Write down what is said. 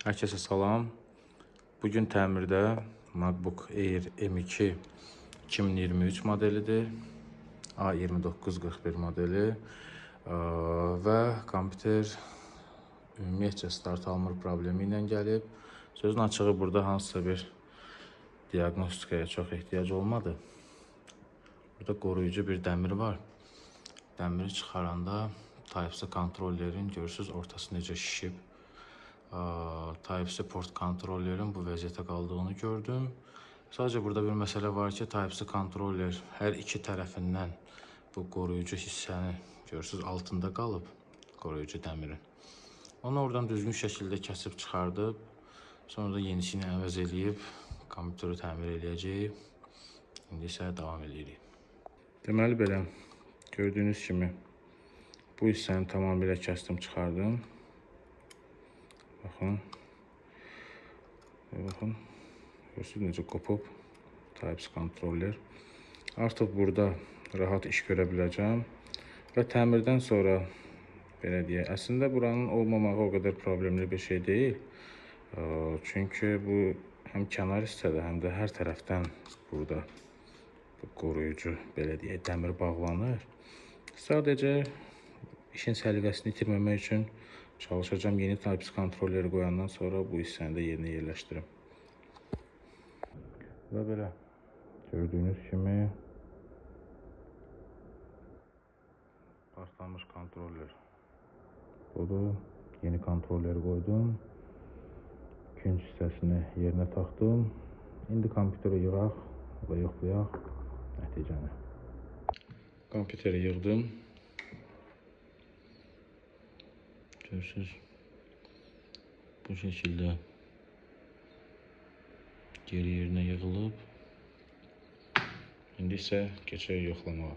Herkese salam. Bugün təmirdə MacBook Air M2 2023 modelidir. A2941 modeli və kompüter ümumiyyətcə start almır problemi ilə gəlib. Sözün açığı burada hansısa bir diaqnostikaya çox ehtiyac olmadı. Burada qoruyucu bir dəmir var. Dəmiri çıxaranda Type-C kontrollerin görürsünüz ortası necə şişib. Type-C port kontrollerin bu vəziyyətə qaldığını gördüm. Sadəcə burada bir məsələ var ki, Type-C kontroller hər iki tərəfindən bu qoruyucu hissəni görürsünüz altında qalıb, qoruyucu dəmirin. Onu oradan düzgün şəkildə kəsib çıxardıb, sonra da yenisini əvəz eləyib, kompüteri təmir eləyəcəyik. İndi isə davam edirik. Deməli belə, gördüyünüz kimi bu hissəni tamamilə kəsdim, çıxardım. Baxın. Baxın. Görürsünüz necə qopub Type-C kontroller. Artıq burada rahat iş görə biləcəm. Və təmirdən sonra belə deyək, əslində buranın olmamağı o qədər problemli bir şey deyil. Çünki bu həm kənar hissədə, həm də hər tərəfdən burada bu qoruyucu belə deyək, dəmir bağlanır. Sadəcə işin səliqəsini itirməmək üçün çalışacağım yeni Type-C kontrolleri qoyandan sonra bu hissəni də yerinə yerləşdirim. Və belə gördüyünüz kimi partlamış kontroller budur. Yeni kontrolleri qoydum. İkinci hissəsini yerinə taxdım. İndi kompüteri yığaq və yoxlayaq nəticəni. Kompüteri yığdım. Görürsünüz, bu şəkildə geri yerinə yığılıb. İndi isə keçək yoxlamağa.